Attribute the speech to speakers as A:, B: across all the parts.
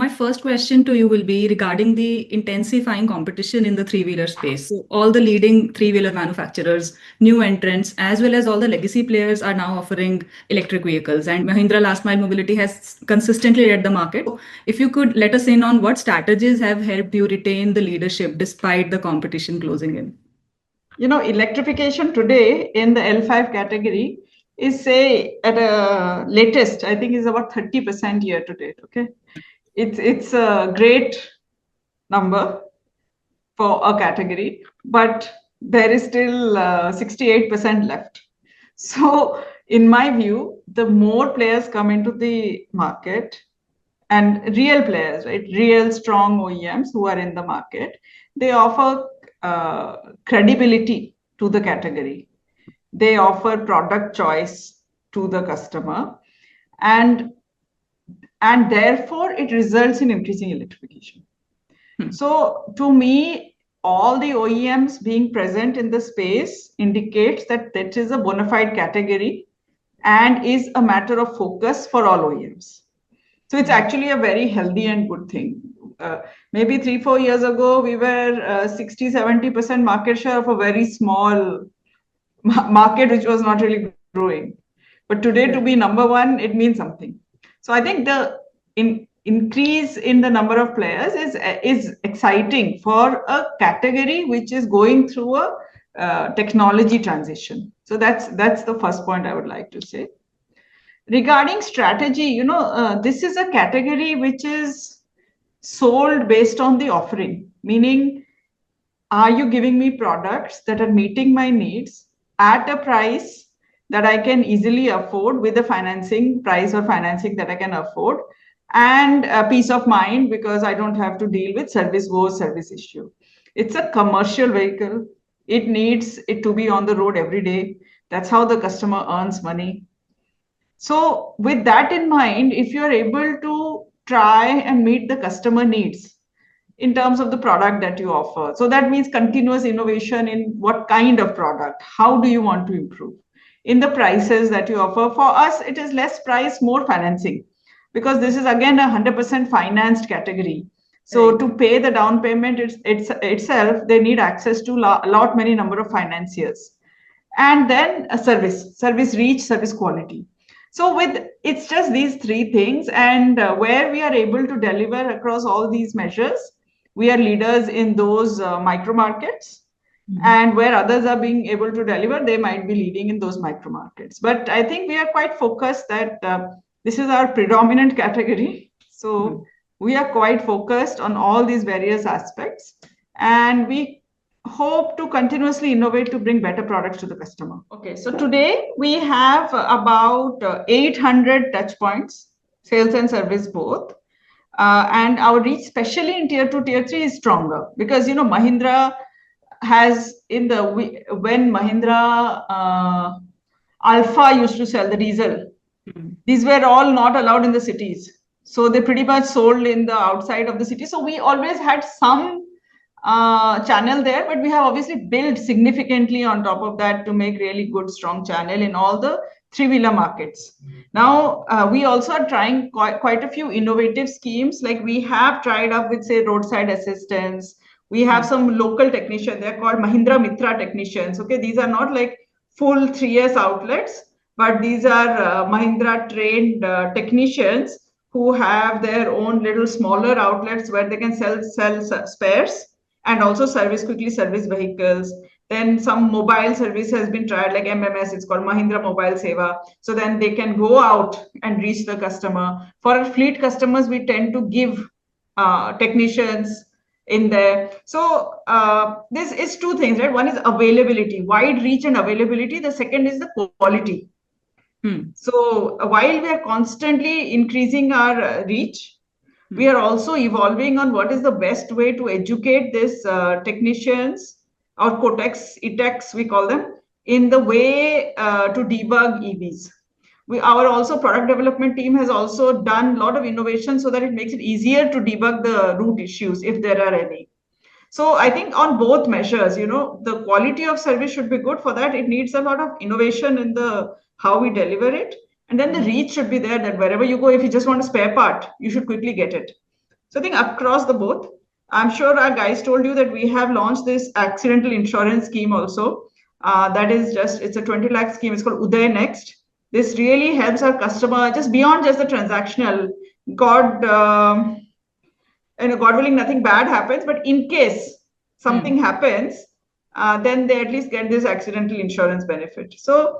A: my first question to you will be regarding the intensifying competition in the three-wheeler space. So all the leading three-wheeler manufacturers, new entrants, as well as all the legacy players are now offering electric vehicles, and Mahindra Last Mile Mobility has consistently led the market. So if you could let us in on what strategies have helped you retain the leadership despite the competition closing in.
B: Electrification today in the L5 category is, say, at a latest, I think is about 30% year to date. Okay, it's a great number for a category, but there is still 68% left. So, in my view, the more players come into the market, and real players, right, real strong OEMs who are in the market, they offer credibility to the category. They offer product choice to the customer, and therefore it results in increasing electrification. So to me, all the OEMs being present in the space indicates that that is a bona fide category and is a matter of focus for all OEMs. So it's actually a very healthy and good thing. Maybe 3-4 years ago, we were 60-70% market share of a very small market, which was not really growing. But today, to be number one, it means something. So I think the increase in the number of players is exciting for a category which is going through a technology transition. So that's the first point I would like to say. Regarding strategy, this is a category which is sold based on the offering, meaning, are you giving me products that are meeting my needs at a price that I can easily afford, with a financing price or financing that I can afford, and a peace of mind because I don't have to deal with service woes, service issue. It's a commercial vehicle. It needs it to be on the road every day. That's how the customer earns money. So with that in mind, if you're able to try and meet the customer needs in terms of the product that you offer, so that means continuous innovation in what kind of product, how do you want to improve, in the prices that you offer. For us, it is less price, more financing, because this is again a 100% financed category. So to pay the down payment itself, they need access to a lot many number of financiers, and then a service reach, service quality. So it's just these three things, and where we are able to deliver across all these measures, we are leaders in those micro markets. And where others are being able to deliver, they might be leading in those micro markets. But I think we are quite focused that this is our predominant category. So we are quite focused on all these various aspects, and we hope to continuously innovate to bring better products to the customer. Okay, so today we have about 800 touch points, sales and service both. And our reach, especially in tier 2, tier 3, is stronger because, Mahindra has when Mahindra Alpha used to sell the diesel, these were all not allowed in the cities. So they pretty much sold in the outside of the city. So we always had some channel there, but we have obviously built significantly on top of that to make really good, strong channel in all the three-wheeler markets. Now, we also are trying quite a few innovative schemes. Like we have tried up with, say, roadside assistance. We have some local technicians. They're called Mahindra Mitra technicians. Okay, these are not like full 3S outlets, but these are Mahindra trained technicians who have their own little smaller outlets where they can sell spares and also quickly service vehicles. Then some mobile service has been tried, like MMS, it's called Mahindra Mobile Seva. So then they can go out and reach the customer. For our fleet customers, we tend to give technicians in there. So this is two things, right? One is availability, wide reach and availability. The second is the quality. So while we are constantly increasing our reach, we are also evolving on what is the best way to educate these technicians or COTEX, ETEX, we call them, in the way to debug EVs. Our also product development team has also done a lot of innovation so that it makes it easier to debug the root issues if there are any. So I think on both measures, the quality of service should be good. For that, it needs a lot of innovation in the how we deliver it. And then the reach should be there, that wherever you go, if you just want a spare part, you should quickly get it. So I think across the board, I'm sure our guys told you that we have launched this accidental insurance scheme also. That is just, it's a 20 lakh scheme. It's called Uday Next. This really helps our customer just beyond just the transactional. God, God willing, nothing bad happens. But in case something happens, then they at least get this accidental insurance benefit. So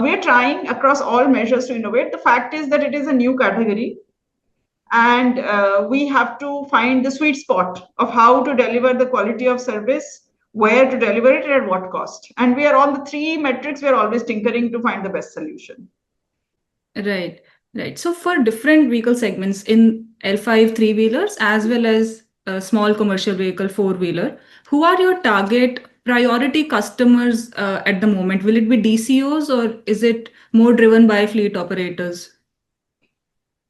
B: we're trying across all measures to innovate. The fact is that it is a new category, and we have to find the sweet spot of how to deliver the quality of service, where to deliver it, and at what cost. And we are on the three metrics. We are always tinkering to find the best solution.
A: Right, right. So for different vehicle segments in L5 three-wheelers as well as a small commercial vehicle four-wheeler, who are your target priority customers at the moment? Will it be DCOs or is it more driven by fleet operators?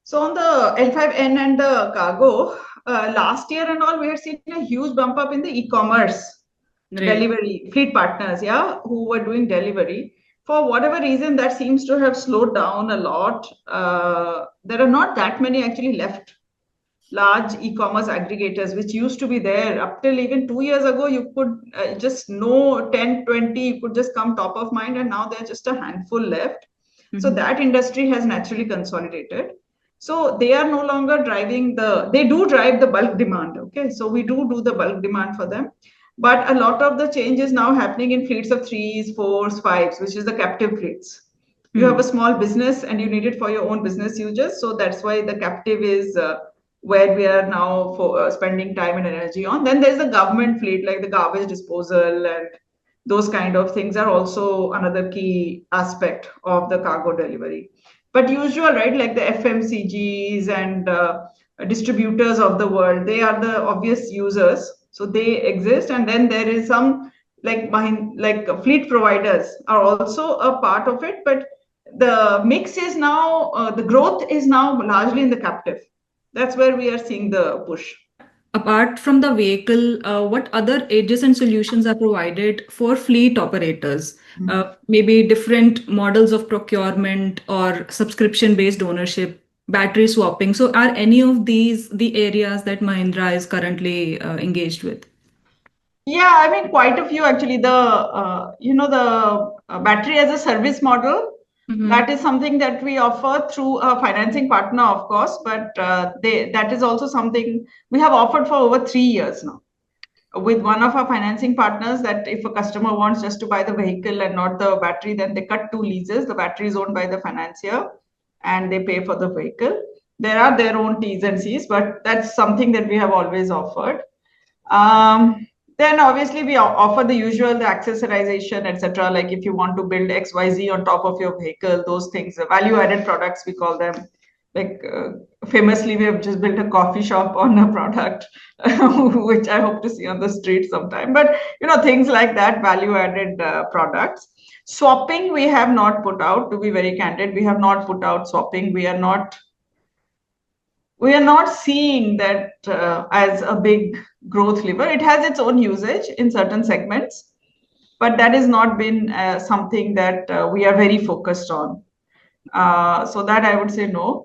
B: So on the L5N and the cargo, last year and all, we had seen a huge bump up in the e-commerce delivery fleet partners, yeah, who were doing delivery. For whatever reason, that seems to have slowed down a lot. There are not that many actually left large e-commerce aggregators, which used to be there up till even 2 years ago. You could just know 10, 20, you could just come top of mind, and now there are just a handful left. So that industry has naturally consolidated. So they are no longer driving they do drive the bulk demand. Okay. So we do the bulk demand for them. But a lot of the change is now happening in fleets of 3s, 4s, 5s, which is the captive fleets. You have a small business and you need it for your own business users. So that's why the captive is where we are now for spending time and energy on. Then there's the government fleet, like the garbage disposal, and those kind of things are also another key aspect of the cargo delivery. But usual, right, like the FMCGs and distributors of the world, they are the obvious users. So they exist. And then there is some like fleet providers are also a part of it. But the mix is now, the growth is now largely in the captive. That's where we are seeing the push.
A: Apart from the vehicle, what other adjacent solutions are provided for fleet operators? Maybe different models of procurement or subscription-based ownership, battery swapping. So are any of these the areas that Mahindra is currently engaged with?
B: Yeah, I mean, quite a few actually. The battery as a service model, that is something that we offer through a financing partner, of course, but that is also something we have offered for over 3 years now with one of our financing partners, that if a customer wants just to buy the vehicle and not the battery, then they cut two leases. The battery is owned by the financier and they pay for the vehicle. There are their own T's and C's, but that's something that we have always offered. Then obviously we offer the usual, the accessorization, etc. Like if you want to build XYZ on top of your vehicle, those things, value-added products, we call them. Like famously, we have just built a coffee shop on a product, which I hope to see on the street sometime. But things like that, value-added products. Swapping, we have not put out. To be very candid, we have not put out swapping. We are not seeing that as a big growth lever. It has its own usage in certain segments, but that has not been something that we are very focused on. So that I would say no.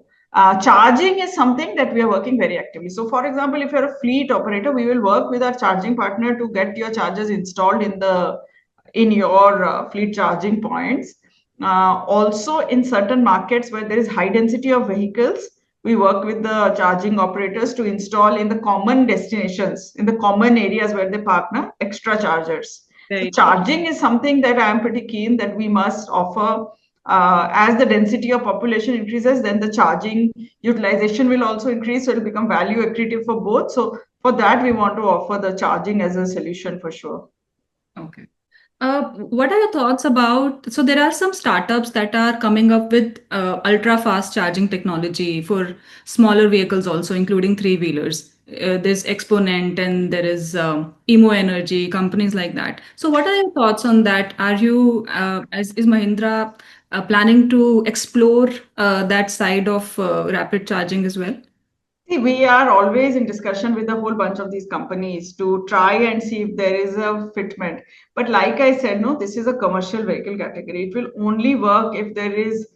B: Charging is something that we are working very actively. So for example, if you're a fleet operator, we will work with our charging partner to get your chargers installed in your fleet charging points. Also in certain markets where there is high density of vehicles, we work with the charging operators to install in the common destinations, in the common areas where they partner, extra chargers. Right. So charging is something that I am pretty keen that we must offer. As the density of population increases, then the charging utilization will also increase. So it will become value accretive for both. So for that, we want to offer the charging as a solution for sure.
A: Okay. What are your thoughts about? So there are some startups that are coming up with ultra fast charging technology for smaller vehicles also, including three-wheelers. There's Exponent and there is Emo Energy, companies like that. So what are your thoughts on that? Are you, is Mahindra planning to explore that side of rapid charging as well?
B: See, we are always in discussion with a whole bunch of these companies to try and see if there is a fitment. But like I said, no, this is a commercial vehicle category. It will only work if there is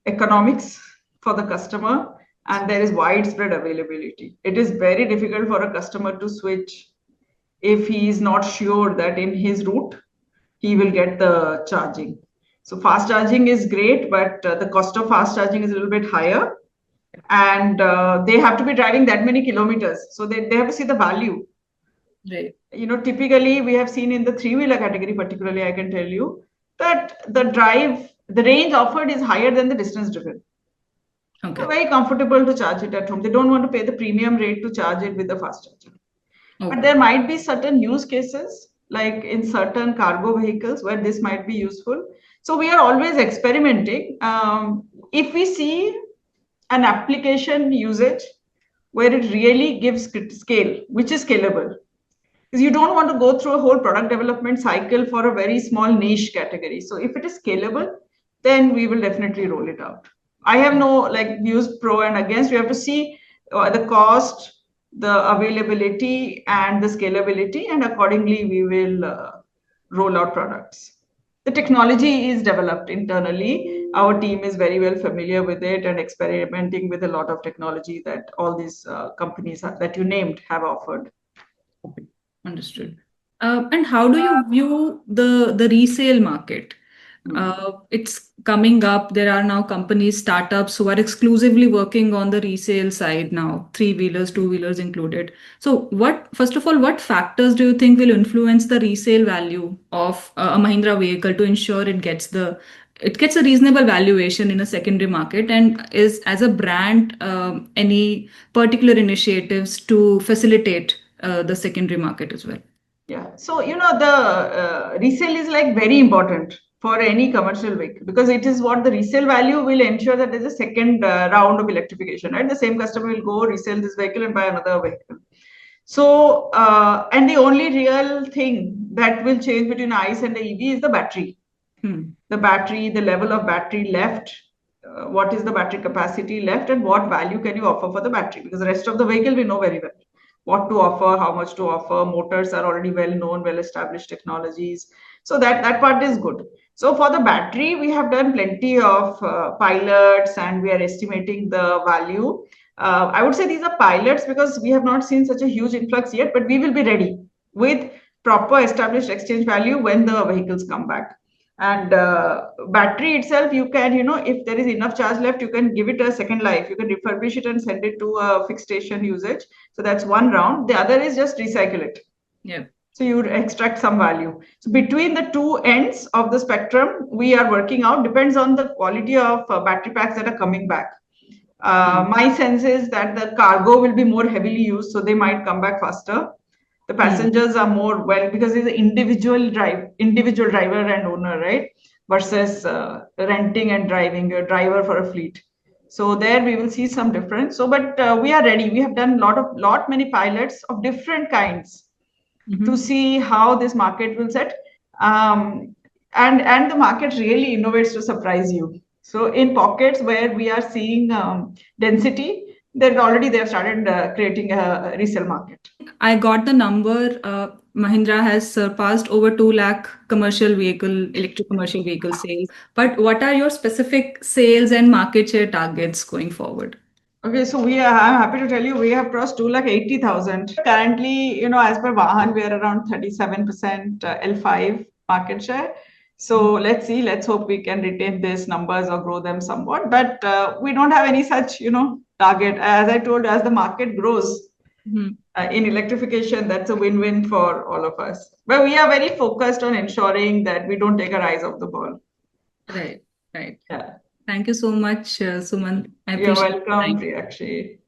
B: economics for the customer and there is widespread availability. It is very difficult for a customer to switch if he is not sure that in his route he will get the charging. So fast charging is great, but the cost of fast charging is a little bit higher, and they have to be driving that many kilometers, so they have to see the value.
A: Right.
B: Typically we have seen in the three-wheeler category, particularly, I can tell you that the range offered is higher than the distance driven.
A: Okay.
B: They're very comfortable to charge it at home. They don't want to pay the premium rate to charge it with the fast charger.
A: Okay.
B: But there might be certain use cases, like in certain cargo vehicles, where this might be useful. So we are always experimenting. If we see an application usage where it really gives scale, which is scalable, because you don't want to go through a whole product development cycle for a very small niche category. So if it is scalable, then we will definitely roll it out. I have no views pro and against. We have to see the cost, the availability, and the scalability, and accordingly we will roll out products. The technology is developed internally. Our team is very well familiar with it and experimenting with a lot of technology that all these companies that you named have offered.
A: Understood. And how do you view the resale market? It's coming up. There are now companies, startups who are exclusively working on the resale side now, three-wheelers, two-wheelers included. So first of all, what factors do you think will influence the resale value of a Mahindra vehicle to ensure it gets a reasonable valuation in a secondary market? And is, as a brand, any particular initiatives to facilitate the secondary market as well?
B: Yeah. So, the resale is very important for any commercial vehicle, because it is what the resale value will ensure that there's a second round of electrification, right? The same customer will go resell this vehicle and buy another vehicle. So, and the only real thing that will change between ICE and the EV is the battery. The battery, the level of battery left, what is the battery capacity left, and what value can you offer for the battery? Because the rest of the vehicle we know very well what to offer, how much to offer. Motors are already well known, well established technologies. So that part is good. So for the battery, we have done plenty of pilots, and we are estimating the value. I would say these are pilots because we have not seen such a huge influx yet, but we will be ready with proper established exchange value when the vehicles come back. And battery itself, you can, if there is enough charge left, you can give it a second life. You can refurbish it and send it to a fixed station usage. So that's one round. The other is just recycle it.
A: Yeah.
B: So you extract some value. So between the two ends of the spectrum, we are working out, depends on the quality of battery packs that are coming back. My sense is that the cargo will be more heavily used, so they might come back faster. The passengers are more, because it's an individual driver and owner, right? Versus renting and driving a driver for a fleet. So there we will see some difference. So, but we are ready. We have done many pilots of different kinds to see how this market will set. And the market really innovates to surprise you. So in pockets where we are seeing density, they have started creating a resale market.
A: I got the number. Mahindra has surpassed over 2 lakh electric commercial vehicle sales. But what are your specific sales and market share targets going forward?
B: Okay, so I'm happy to tell you we have crossed 2,80,000. Currently, as per Vahan, we are around 37% L5 market share. So let's see, let's hope we can retain these numbers or grow them somewhat. But we don't have any such, target. As I told, as the market grows in electrification, that's a win-win for all of us. But we are very focused on ensuring that we don't take our eyes off the ball.
A: Right.
B: Yeah.
A: Thank you so much, Suman.
B: You're welcome, Priyakshi.